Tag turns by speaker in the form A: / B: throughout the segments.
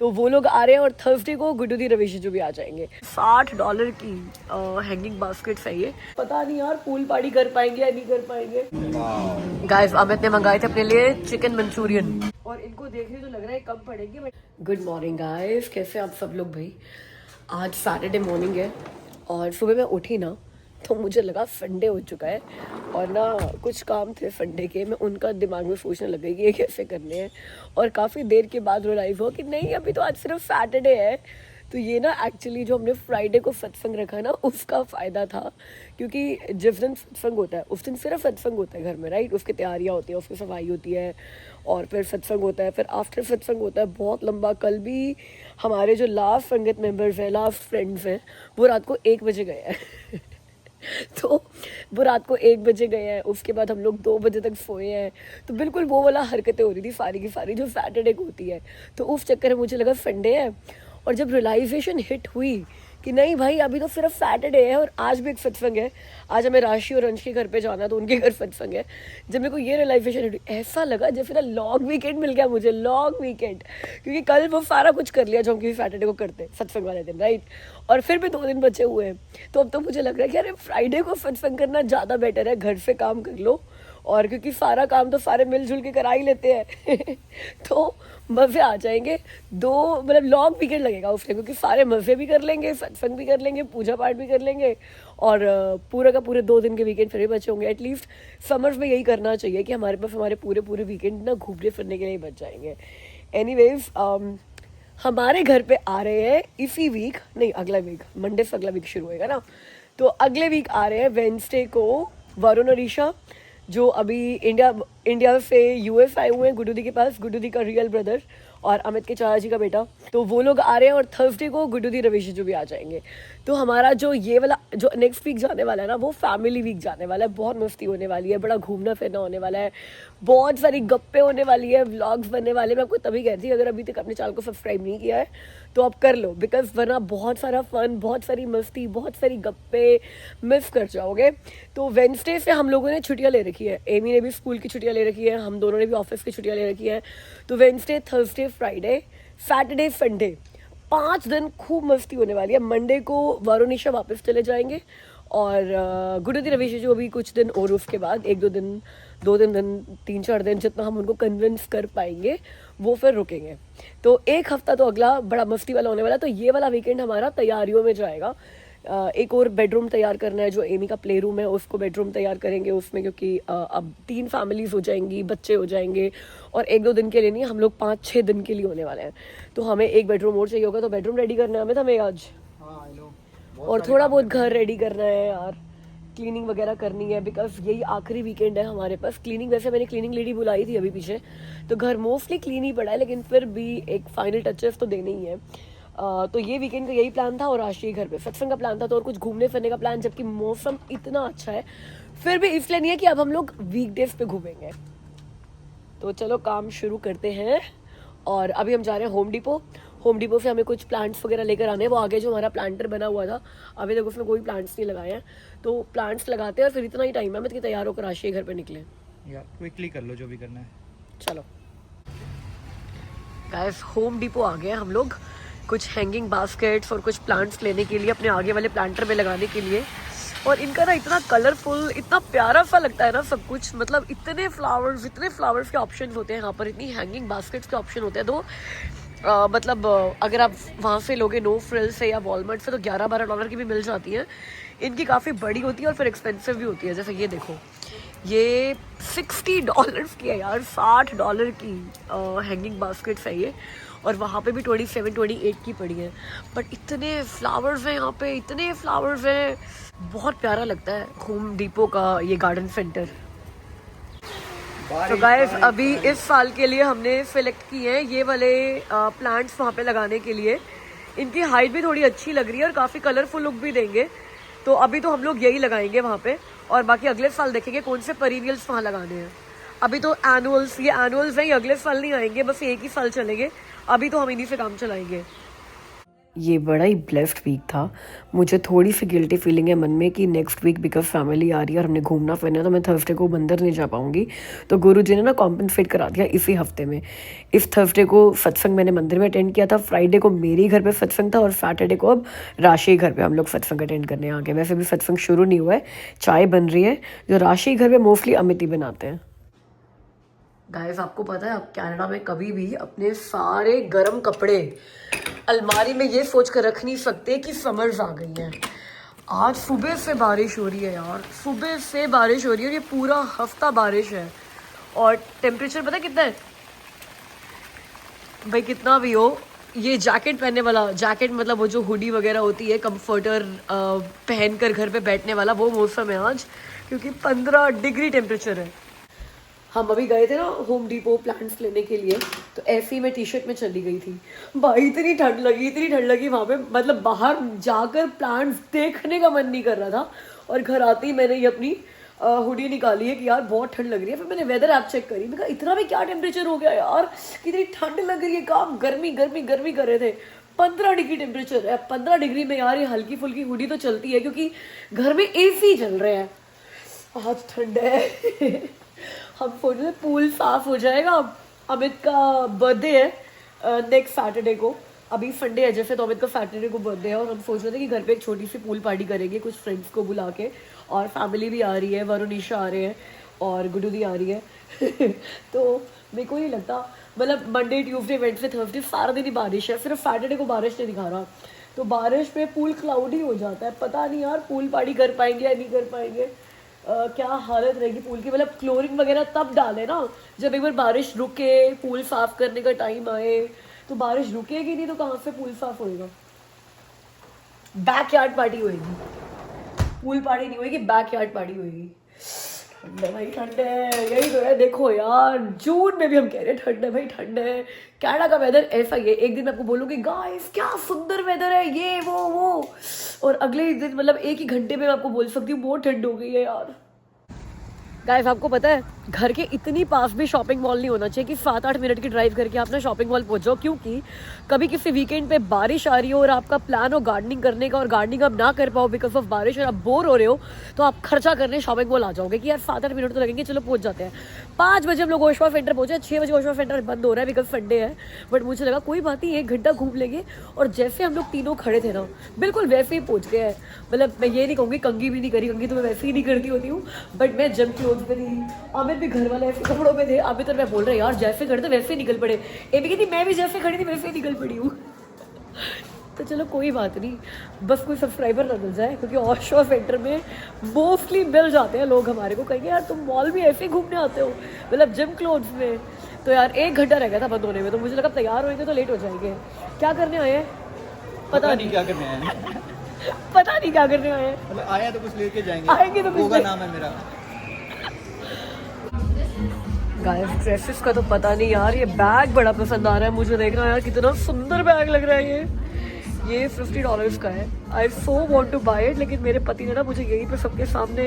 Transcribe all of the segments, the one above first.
A: तो वो लोग आ रहे हैं और थर्सडे को गुड्डू दी रविश जो भी आ जाएंगे। $60 की हैंगिंग बास्केट्स है ये। पता नहीं यार पूल पार्टी कर पाएंगे या नहीं कर पाएंगे। गाइस अमित ने मंगाए थे अपने लिए चिकन मंचूरियन और इनको देखने तो लग रहा है कम पड़ेंगे। गुड मॉर्निंग गाइस, कैसे आप सब लोग भाई। आज सैटरडे मॉर्निंग है और सुबह मैं उठी ना तो मुझे लगा संडे हो चुका है और ना कुछ काम थे संडे के, मैं उनका दिमाग में सोचने लग गई कि ये कैसे करने हैं। और काफ़ी देर के बाद रियलाइज़ हुआ कि नहीं अभी तो आज सिर्फ सैटरडे है। तो ये ना एक्चुअली जो हमने फ्राइडे को सत्संग रखा ना उसका फ़ायदा था, क्योंकि जिस दिन सत्संग होता है उस दिन सिर्फ सत्संग होता है घर में, राइट। उसकी तैयारियाँ होती हैं, उसकी सफाई होती है और फिर सत्संग होता है, फिर आफ्टर सत्संग होता है बहुत लंबा। कल भी हमारे जो लास्ट संगत मेंबर्स हैं, लास्ट फ्रेंड्स हैं, वो रात को 1 बजे गए हैं तो वो रात को 1 बजे गए हैं, उसके बाद हम लोग 2 बजे तक सोए हैं। तो बिल्कुल वो वाला हरकतें हो रही थी सारी की सारी जो सैटरडे को होती है। तो उस चक्कर में मुझे लगा संडे है और जब रियलाइजेशन हिट हुई कि नहीं भाई अभी तो सिर्फ सैटरडे है और आज भी एक सत्संग है, आज हमें राशि और अंश के घर पे जाना है तो उनके घर सत्संग है। जब मेरे को ये रियलाइजेशन हिट हुई ऐसा लगा जैसे ना लॉन्ग वीकेंड मिल गया मुझे, लॉन्ग वीकेंड। क्योंकि कल वो सारा कुछ कर लिया जो हम किसी सैटरडे को करते सत्संग वाले दिन, राइट। और फिर भी 2 दिन बचे हुए हैं। तो अब तो मुझे लग रहा है कि अरे फ्राइडे को सत्संग करना ज़्यादा बेटर है, घर से काम कर लो और क्योंकि सारा काम तो सारे मिलजुल के करा ही लेते हैं तो मज़े आ जाएंगे। मतलब लॉन्ग वीकेंड लगेगा उससे, क्योंकि सारे मज़े भी कर लेंगे, सत्संग भी कर लेंगे, पूजा पाठ भी कर लेंगे और पूरा का पूरे 2 दिन के वीकेंड फिर ही बचे होंगे। एटलीस्ट समर्स में यही करना चाहिए कि हमारे पास हमारे पूरे वीकेंड ना घूमने फिरने के लिए बच जाएंगे। एनीवेज हमारे घर पे आ रहे हैं इसी वीक, नहीं अगला वीक, मंडे से अगला वीक शुरू होएगा ना। तो अगले वीक आ रहे हैं वेडनेसडे को वरुण और ईशा, जो अभी इंडिया से यूएस आए हुए हैं गुड्डू दी के पास, गुड्डू दी का रियल ब्रदर और अमित के चाचा जी का बेटा। तो वो लोग आ रहे हैं और थर्सडे को गुड्डू दी रविश जो भी आ जाएंगे। तो हमारा जो ये वाला जो नेक्स्ट वीक जाने वाला है ना वो फैमिली वीक जाने वाला है। बहुत मस्ती होने वाली है, बड़ा घूमना फिरना होने वाला है, बहुत सारी गप्पे होने वाली है, व्लॉग्स बनने वाले। मैं आपको तभी कहती थी अगर अभी तक अपने चैनल को सब्सक्राइब नहीं किया है तो आप कर लो, बिकॉज वरना बहुत सारा फन, बहुत सारी मस्ती, बहुत सारी गप्पे मिस कर जाओगे। तो वेडनेसडे से हम लोगों ने छुट्टियां ले रखी है, एमी ने भी स्कूल की छुट्टियां ले रखी है, हम दोनों ने भी ऑफिस की छुट्टियां ले रखी है। तो Wednesday, Thursday, Friday, Saturday, Sunday 5 दिन खूब मस्ती होने वाली है। मंडे को वरुण ईशा वापस चले जाएंगे और गुड्डू दी रविश जो भी कुछ दिन और उसके बाद 1-2 दिन, 2-3 दिन, 3-4 दिन जितना हम उनको कन्विंस कर पाएंगे वो फिर रुकेंगे। तो 1 हफ्ता तो अगला बड़ा मस्ती वाला होने वाला है। तो ये वाला वीकेंड हमारा तैयारियों में जाएगा। एक और बेडरूम तैयार करना है, जो एमी का प्ले रूम है उसको बेडरूम तैयार करेंगे उसमें, क्योंकि अब 3 फैमिलीज हो जाएंगी, बच्चे हो जाएंगे और 1-2 दिन के लिए नहीं, हम लोग 5-6 दिन के लिए होने वाले हैं। तो हमें एक बेडरूम और चाहिए होगा, तो बेडरूम रेडी करना है हमें आज। और थोड़ा बहुत घर रेडी करना है यार, क्लीनिंग वगैरह करनी है, बिकॉज यही आखिरी वीकेंड है हमारे पास। क्लीनिंग वैसे मैंने क्लीनिंग लेडी बुलाई थी अभी पीछे, तो घर मोस्टली क्लीन ही पड़ा है, लेकिन फिर भी एक फाइनल टचेस तो देने ही है। तो ये वीकेंड का यही प्लान था और राष्ट्रीय घर पे सत्संग का प्लान था, तो और कुछ घूमने फिरने का प्लान, जबकि मौसम इतना अच्छा है फिर भी इसलिए नहीं है कि अब हम लोग वीकडेज पे घूमेंगे। तो चलो काम शुरू करते हैं। और अभी हम जा रहे हैं होम डिपो से हमें कुछ प्लांट्स वगैरह लेकर आने हैं। वो आगे जो हमारा प्लांटर बना हुआ था अभी तक उसमें कोई प्लांट्स नहीं लगाए हैं, तो प्लांट्स लगाते हैं और फिर इतना ही टाइम है मैं तैयार होकर राष्ट्रीय घर पे निकले।
B: यार क्विकली कर लो जो भी करना है।
A: चलो गाइस होम डिपो आ गए हम लोग, कुछ हैंगिंग बास्केट्स और कुछ प्लांट्स लेने के लिए अपने आगे वाले प्लांटर में लगाने के लिए। और इनका ना इतना कलरफुल, इतना प्यारा सा लगता है ना सब कुछ, मतलब इतने फ्लावर्स के ऑप्शन होते हैं यहाँ पर, इतनी हैंगिंग बास्केट्स के ऑप्शन होते हैं। तो मतलब अगर आप वहाँ से लोगे नो फ्रिल से या वॉलमार्ट से तो $11-12 की भी मिल जाती है। इनकी काफ़ी बड़ी होती है और फिर एक्सपेंसिव भी होती है। जैसे ये देखो, ये $60 की है यार, $60 की हैंगिंग बास्केट्स है ये। और वहाँ पे भी 27-28 की पड़ी है, बट इतने फ्लावर्स हैं यहाँ पे, इतने फ्लावर्स हैं, बहुत प्यारा लगता है होम डिपो का ये गार्डन सेंटर। तो गाइस अभी इस साल के लिए हमने सिलेक्ट किए हैं ये वाले प्लांट्स वहाँ पे लगाने के लिए। इनकी हाइट भी थोड़ी अच्छी लग रही है और काफ़ी कलरफुल लुक भी देंगे। तो अभी तो हम लोग यही लगाएंगे वहाँ पे, और बाकी अगले साल देखेंगे कौन से पेरिनियल्स वहाँ लगाने हैं। अभी तो एनुअल्स, ये एनुअल्स हैं, अगले साल नहीं आएंगे, बस एक ही साल चलेंगे। अभी तो हम इन्हीं से काम चलाएंगे। ये बड़ा ही ब्लेस्ड वीक था। मुझे थोड़ी सी गिल्टी फीलिंग है मन में कि नेक्स्ट वीक बिकॉज फैमिली आ रही है और हमने घूमना फिरना है तो मैं थर्सडे को मंदिर नहीं जा पाऊंगी। तो गुरुजी ने ना कॉम्पनसेट करा दिया इसी हफ्ते में। इस थर्सडे को सत्संग मैंने मंदिर में अटेंड किया था, फ्राइडे को मेरे ही घर पे सत्संग था और सैटरडे को अब राशि घर पे हम लोग सत्संग अटेंड करने आ गए। वैसे भी सत्संग शुरू नहीं हुआ है, चाय बन रही है जो राशि घर पे मोस्टली अमित ही बनाते हैं। गाइस आपको पता है आप कनाडा में कभी भी अपने सारे गर्म कपड़े अलमारी में ये सोच कर रख नहीं सकते कि समर्स आ गई हैं। आज सुबह से बारिश हो रही है यार, सुबह से बारिश हो रही है और ये पूरा हफ्ता बारिश है। और टेम्परेचर पता है कितना है भाई, कितना भी हो ये जैकेट पहनने वाला, जैकेट मतलब वो जो हुडी वगैरह होती है कंफर्टर पहन कर घर पे बैठने वाला, वो मौसम है आज, क्योंकि 15 डिग्री टेम्परेचर है। हम अभी गए थे ना होम डिपो प्लांट्स लेने के लिए, तो ऐसे ही मैं टी शर्ट में चली गई थी भाई, इतनी ठंड लगी वहाँ पे, मतलब बाहर जाकर प्लांट्स देखने का मन नहीं कर रहा था। और घर आते ही मैंने ये अपनी हुडी निकाली है कि यार बहुत ठंड लग रही है। फिर मैंने वेदर ऐप चेक करी, मैंने कहा इतना भी क्या टेम्परेचर हो गया यार, कितनी ठंड लग रही है, काम गर्मी कर रहे थे। 15 डिग्री टेम्परेचर है। 15 डिग्री में यार ये हल्की फुल्की हुडी तो चलती है क्योंकि घर में AC चल रहे हैं। आज ठंड है हम सोच रहे पूल साफ हो जाएगा। अमित का बर्थडे है नेक्स्ट सैटरडे को, अभी संडे है जैसे, तो अमित का सैटरडे को बर्थडे है और हम सोच रहे थे कि घर पे एक छोटी सी पूल पार्टी करेंगे कुछ फ्रेंड्स को बुला के, और फैमिली भी आ रही है, वरुणिशा आ रहे हैं और गुड्डू दी आ रही है तो मेरे को नहीं लगता, मतलब मंडे ट्यूसडे वेडनेसडे थर्सडे सारा दिन ही बारिश है, सिर्फ सैटरडे को बारिश नहीं दिखा रहा। तो बारिश में पूल क्लाउडी हो जाता है, पता नहीं यार पूल पार्टी कर पाएंगे या नहीं कर पाएंगे। क्या हालत रहेगी पूल की, मतलब क्लोरिंग वगैरह तब डाले ना जब एक बार बारिश रुके, पूल साफ करने का टाइम आए। तो बारिश रुकेगी नहीं तो कहाँ से पूल साफ होएगा। बैकयार्ड पार्टी होएगी, पूल पार्टी नहीं होएगी, बैकयार्ड पार्टी होएगी। ठंड है भाई, ठंड है, यही तो है। देखो यार जून में भी हम कह रहे हैं ठंड है भाई, ठंड है। कनाडा का वेदर ऐसा ही है, एक दिन आपको बोलूँगी गाइस क्या सुंदर वेदर है ये वो, और अगले दिन मतलब एक ही घंटे में आपको बोल सकती हूँ बहुत ठंड हो गई है यार। गाइस आपको पता है घर के इतनी पास भी शॉपिंग मॉल नहीं होना चाहिए कि 7-8 मिनट की ड्राइव करके आप ना शॉपिंग मॉल पहुंच जाओ, क्योंकि कभी किसी वीकेंड पे बारिश आ रही हो और आपका प्लान हो गार्डनिंग करने का और गार्डनिंग आप ना कर पाओ बिकॉज ऑफ बारिश और आप बोर हो रहे हो, तो आप खर्चा करने शॉपिंग मॉल आ जाओगे कि यार 7-8 मिनट तो लगेंगे, चलो पहुंच जाते हैं। 5 बजे हम लोग ओशवा सेंटर पहुंचे, 6 बजे ओशवा सेंटर बंद हो रहा है बिकॉज संडे है, बट मुझे लगा कोई बात नहीं 1 घंटा घूम लेंगे। और जैसे हम लोग तीनों खड़े थे ना बिल्कुल वैसे ही पहुंच गए हैं। मतलब मैं ये नहीं कहूँगी कंगी भी नहीं करी, कंगी तो मैं वैसे ही नहीं करती होती हूँ, बट मैं जम क्लोथ पे थी, अमित भी घर वाले ऐसे कपड़ों में थे। अभी तो मैं बोल रहा यार जैसे खड़े थे वैसे निकल पड़े, ये भी कहती मैं भी जैसे खड़ी थी वैसे ही निकल पड़ी हूँ तो चलो कोई बात नहीं, बस कोई सब्सक्राइबर ना मिल जाए, क्योंकि ओशवा सेंटर में मोस्टली मिल जाते हैं लोग हमारे को, कहेंगे यार तुम मॉल भी ऐसे ही घूमने आते हो, मतलब जिम क्लोथ्स में। तो यार 1 घंटा रह गया था बंद होने में, तो मुझे लगा तैयार होंगे तो लेट हो जाएंगे। क्या करने आए हैं पता नहीं
B: क्या करने आए हैं
A: पता नहीं क्या करने आए हैं,
B: मतलब आया तो कुछ लेके जाएंगे,
A: आएंगे तो कुछ
B: नाम है मेरा।
A: गाइस ड्रेसेस का तो पता नहीं यार, ये बैग बड़ा पसंद आ रहा है मुझे, देखना यार कितना सुंदर बैग लग रहा है ये $50 का है। I so want to buy it, लेकिन मेरे पति ने ना मुझे यहीं पे सबके सामने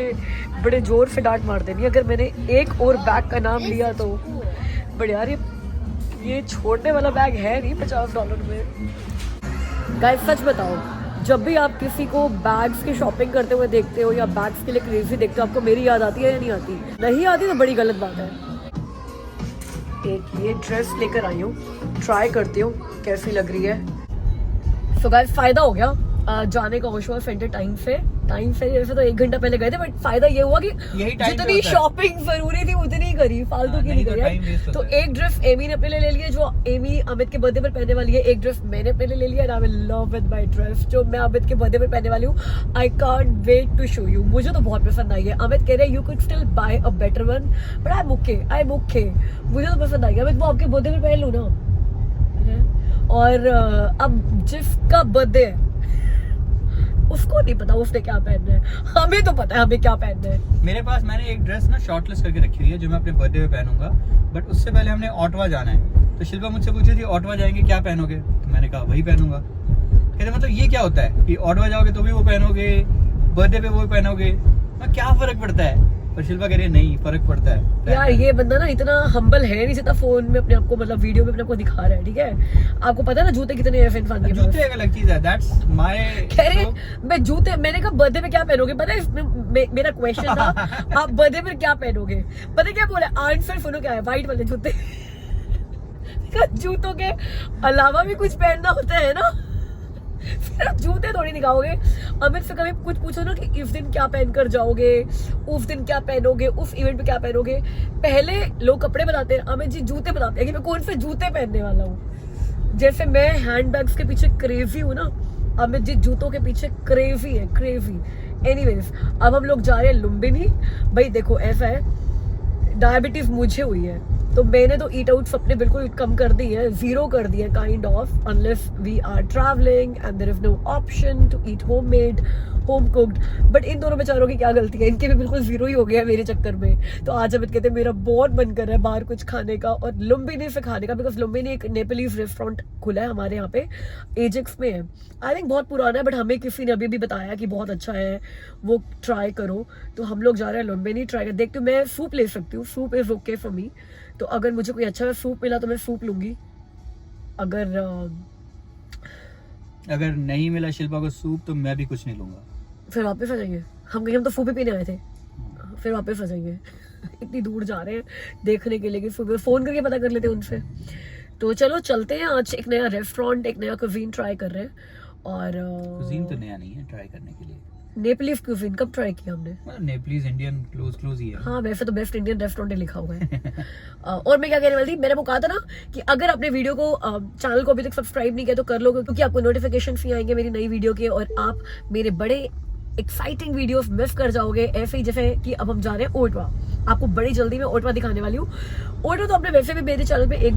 A: बड़े जोर से डांट मार देनी अगर मैंने एक और बैग का नाम लिया तो। बट यार ये छोड़ने वाला बैग है नहीं $50 में। गाइस सच बताओ, जब भी आप किसी को बैग्स की शॉपिंग करते हुए देखते हो या बैग्स के लिए क्रेजी देखते हो, आपको मेरी याद आती है या नहीं आती? नहीं आती तो बड़ी गलत बात है। एक ये ड्रेस लेकर आई हूँ, ट्राई करती हूँ कैसी लग रही है। तो गाइस फायदा हो गया जाने का ओशवा सेंटर टाइम से जैसे तो 1 घंटा पहले गए थे, बट फायदा ये हुआ कि जितनी शॉपिंग जरूरी थी उतनी ही करी, फालतू की नहीं करी। तो एक ड्रेस एमी ने अपने लिए ले लिया जो एमी अमित के बर्थडे पर पहनने वाली है, एक ड्रेस मैंने अपने लिए ले लिया, and I will love with my dress जो मैं अमित के बर्थडे पर पहनने वाली हूँ। I can't wait to show you, मुझे तो बहुत पसंद आई है। अमित कह रहे हैं you could still buy a better one, but I am okay, मुझे तो पसंद आई है। अमित वो आपके बर्थडे पर पहन लूँ ना, और अब जिसका बर्थडे है उसको नहीं पता उसने क्या पहनना है, हमें तो पता है हमें क्या पहनना है।
B: मेरे पास मैंने एक ड्रेस ना शॉर्टलिस्ट करके रखी हुई है जो मैं अपने बर्थडे पे पहनूंगा, बट उससे पहले हमने ऑटवा जाना है। तो शिल्पा मुझसे पूछी थी ऑटवा जाएंगे क्या पहनोगे, तो मैंने कहा वही पहनूंगा। कहते मतलब ये क्या होता है कि ऑटवा जाओगे तो भी वो पहनोगे, बर्थडे पे वो पहनोगे, क्या फर्क पड़ता है? पर शिल्पा कह रही है नहीं, फर्क पड़ता है।
A: यार ये बंदा ना इतना हम्बल है नहीं, जितना फोन में अपने आप को, मतलब वीडियो में अपने आप को दिखा रहा है, ठीक है। आपको पता है ना जूते कितने हैं इरफान के पास?
B: जूते एक अलग चीज है, दैट्स माय।
A: कह रहे मैं जूते, मैंने कहा बर्थडे में क्या पहनोगे, पता है मेरा क्वेश्चन था आप बर्थडे में क्या पहनोगे, पता है क्या बोले? आंसर सुनो क्या है, व्हाइट वाले जूते। जूतों के अलावा भी कुछ पहनना होता है ना, फिर आप जूते थोड़ी दिखाओगे। अमित से कभी कुछ पूछो ना कि इस दिन क्या पहन कर जाओगे, उस दिन क्या पहनोगे, उस इवेंट पे क्या पहनोगे। पहले लोग कपड़े बताते हैं, अमित जी जूते बताते हैं कि मैं कौन से जूते पहनने वाला हूँ। जैसे मैं हैंडबैग्स के पीछे क्रेजी हूँ ना, अमित जी जूतों के पीछे क्रेजी है, क्रेजी। एनीवेज, अब हम लोग जा रहे हैं लुम्बिनी। भाई देखो ऐसा है, डायबिटीज मुझे हुई है तो मैंने तो ईट आउट अपने बिल्कुल कम कर दी है, जीरो कर दी है kind of, unless we are travelling and there is no option to eat homemade, home cooked. But इन दोनों बेचारों की क्या गलती है, इनके भी बिल्कुल जीरो ही हो गया है मेरे चक्कर में। तो आज अमित कहते हैं मेरा बहुत मन कर रहा है बाहर कुछ खाने का और लुम्बिनी से खाने का, बिकॉज लुम्बिनी एक नेपालीज रेस्टोरेंट खुला है हमारे यहाँ पे, एजेक्स में है। आई थिंक बहुत पुराना है, बट हमें किसी ने अभी भी बताया कि बहुत अच्छा है, वो ट्राई करो। तो हम लोग जा रहे हैं लुम्बिनी ट्राई कर, देखते हो मैं सूप ले सकती हूँ, soup is okay for me. तो अगर मुझे कोई अच्छा सूप मिला तो मैं सूप लूंगी,
B: अगर नहीं मिला शिल्पा को सूप तो मैं भी कुछ नहीं लूंगा।
A: फिर वापस आ जाएंगे हम, कहीं हम तो सूप ही पीने आए थे, फिर वापस आ जाएंगे। इतनी दूर जा रहे हैं देखने के लिए कि सूप, फोन करके पता कर लेते हैं उनसे। तो चलो चलते हैं, आज एक नया रेस्टोरेंट, एक नया कुजीन ट्राई कर रहे हैं। और
B: कुजीन तो नया नहीं है ट्राई करने के लिए,
A: नेपालीज कुजीन कब ट्राई किया हमने?
B: नेपालीज इंडियन क्लोज ही है।
A: हाँ वैसे तो बेस्ट इंडियन रेस्टोरेंट लिखा हुआ है। और मैं क्या कहने वाली थी, मैंने वो कहा था ना कि अगर अपने वीडियो को, चैनल को अभी तक सब्सक्राइब नहीं किया तो कर लो, क्योंकि आपको नोटिफिकेशन भी आएंगे मेरी नई वीडियो के, और आप मेरे बड़े एक्साइटिंग वीडियोस मिस कर जाओगे। ऐसे ही जैसे कि अब हम जा रहे हैं ओटवा, आपको बड़ी जल्दी में ओटवा दिखाने वाली हूँ। ओटवा तो आपने वैसे भी मेरे चैनल पे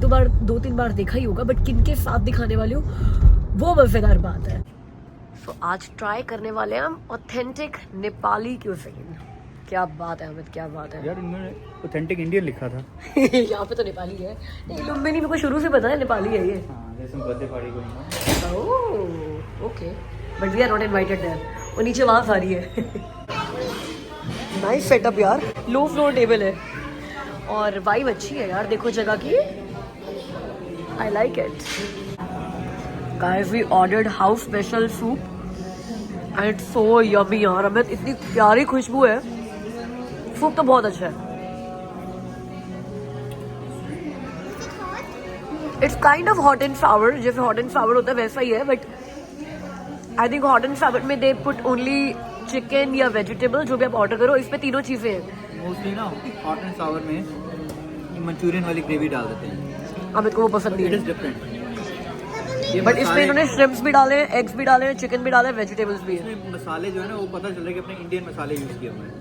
A: 2-3 बार देखा ही होगा, बट किनके साथ दिखाने वाली हूँ वो मजेदार बात है। तो आज ट्राई करने वाले हैं हम ऑथेंटिक नेपाली क्यूजीन। क्या बात है अमित, क्या बात है
B: यार, इन्होंने ऑथेंटिक इंडियन लिखा था।
A: यहाँ पे तो नेपाली है, नहीं लुम्बिनी मेरे को शुरू से पता है नेपाली है ये।
B: हाँ, जैसे बर्थडे पार्टी को।
A: Oh okay, but we are not invited there. वो नीचे वहाँ सारी है। नाइस सेटअप यार, लो फ्लोर टेबल है और वाइब अच्छी है यार, देखो जगह की, I like it. Guys we ordered house special soup and it's so yummy यार। अमित इतनी प्यारी खुशबू है, सूप तो बहुत अच्छा है। It's kind of hot and सावर, जैसे हॉट एंड सावर होता है वैसा ही है, but I think hot and सावर में दे पुट ओनली चिकन या वेजिटेबल, जो भी आप ऑर्डर करो इसमें तीनों चीजें हैं।
B: मोस्टली ना हॉट एंड सावर में मंचूरियन वाली ग्रेवी डाल देते हैं,
A: अमित को वो पसंद नहीं
B: इट इज
A: है,
B: डिफरेंट।
A: बट इसमें इन्होंने श्रिम्प्स भी डाले हैं, एग्स भी डाले हैं, चिकन भी डाले हैं, वेजिटेबल्स भी है।
B: इसमें मसाले जो है ना वो पता चल रहा है कि अपने इंडियन मसाले यूज किए हुए हैं।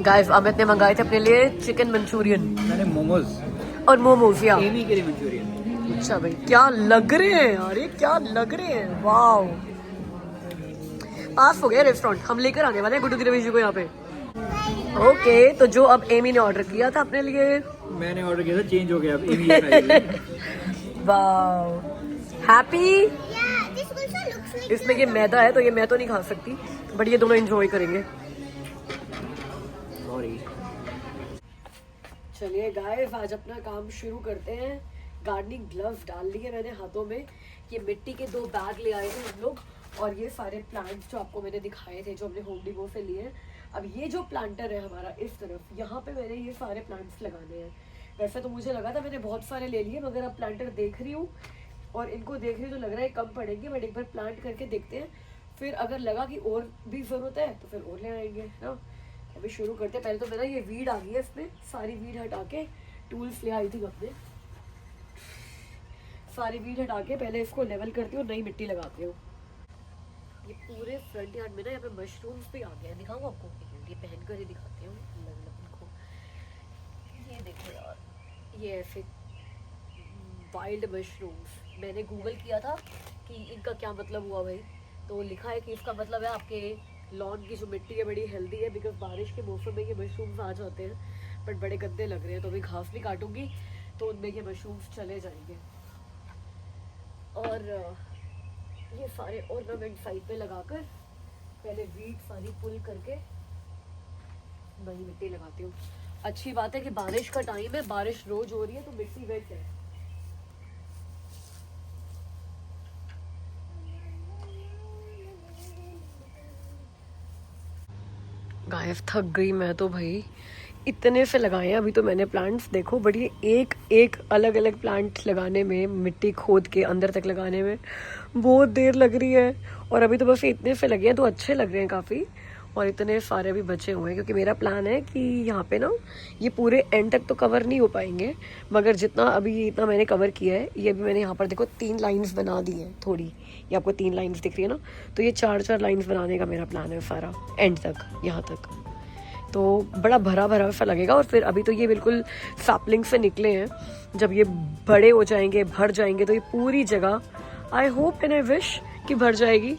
A: गाइस अमित ने मंगाए थे अपने लिए चिकन मंचूरियन
B: मैंने मोमोज
A: और मोमोज। या
B: एमी के लिए मंचूरियन।
A: अच्छा भाई, क्या लग रहे हैं यार, ये क्या लग रहे हैं, वाओ। पास हो गया रेस्टोरेंट, हम लेकर आने वाले हैं गुड्डू दी रवीश को यहाँ पे। ओके तो जो अब एमी ने ऑर्डर किया था अपने लिए,
B: मैंने ऑर्डर किया था, चेंज हो गया अब एमी है।
A: Wow happy. इसमें ये मैदा है तो ये मैं तो नहीं खा सकती, बट ये दोनों एंजॉय करेंगे।
B: सॉरी।
A: चलिए गाइस आज अपना काम शुरू करते हैं। गार्डनिंग ग्लव्स डाल लिए मैंने हाथों में, ये मिट्टी के 2 बैग ले आए थे हम लोग, और ये सारे प्लांट्स जो आपको मैंने दिखाए थे जो हमने होम डिपो से लिए। अब ये जो प्लांटर है हमारा इस तरफ, यहाँ पे मैंने ये सारे प्लांट्स लगाने हैं। वैसे तो मुझे लगा था मैंने बहुत सारे ले लिए, मगर अब प्लांटर देख रही हूँ और इनको देख रही हूँ तो लग रहा है कम पड़ेंगे, बट एक बार प्लांट करके देखते हैं, फिर अगर लगा कि और भी ज़रूरत है तो फिर और ले आएंगे ना। अभी शुरू करते हैं। पहले तो मेरा ये वीड आ गई है, इसमें सारी वीड हटा के, टूल्स ले आई थी अपने, सारी वीड हटा के पहले इसको लेवल करती हूँ, नई मिट्टी लगाती हूँ। ये पूरे फ्रंट यार्ड में ना यहाँ पे मशरूम्स भी आ गए हैं, दिखाऊँ आपको, ये पहन कर ही दिखाती हूँ इनको। ये देखो यार, ये ऐसे वाइल्ड मशरूम्स, मैंने गूगल किया था कि इनका क्या मतलब हुआ भाई, तो लिखा है कि इसका मतलब है आपके लॉन की जो मिट्टी है बड़ी हेल्दी है, बिकॉज बारिश के मौसम में ये मशरूम्स आ जाते हैं, बट बड़े गंदे लग रहे हैं, तो अभी घास भी काटूंगी तो उनमें ये मशरूम्स चले जाएंगे। और ये सारे ऑर्नामेंट साइड पे लगाकर पहले वीट सारी पुल करके नई मिट्टी लगाती हूँ। अच्छी बात है कि बारिश का टाइम है, बारिश रोज हो रही है तो मिट्टी वेट है। गाइस थक गई मैं तो भाई, इतने से लगाए हैं अभी तो मैंने प्लांट्स, देखो बड़ी एक एक अलग अलग प्लांट लगाने में, मिट्टी खोद के अंदर तक लगाने में बहुत देर लग रही है। और अभी तो बस इतने से लगे हैं तो अच्छे लग रहे हैं काफ़ी, और इतने सारे भी बचे हुए हैं क्योंकि मेरा प्लान है कि यहाँ पे ना ये पूरे एंड तक तो कवर नहीं हो पाएंगे, मगर जितना अभी इतना मैंने कवर किया है, ये भी मैंने यहाँ पर देखो 3 लाइन्स बना दी हैं थोड़ी, ये आपको 3 लाइन्स दिख रही है ना, तो ये 4-4 लाइन्स बनाने का मेरा प्लान है सारा एंड तक, यहाँ तक। तो बड़ा भरा भरा सा लगेगा। और फिर अभी तो ये बिल्कुल सैपलिंग से निकले हैं, जब ये बड़े हो जाएंगे, भर जाएंगे, तो ये पूरी जगह I hope and I wish कि भर जाएगी।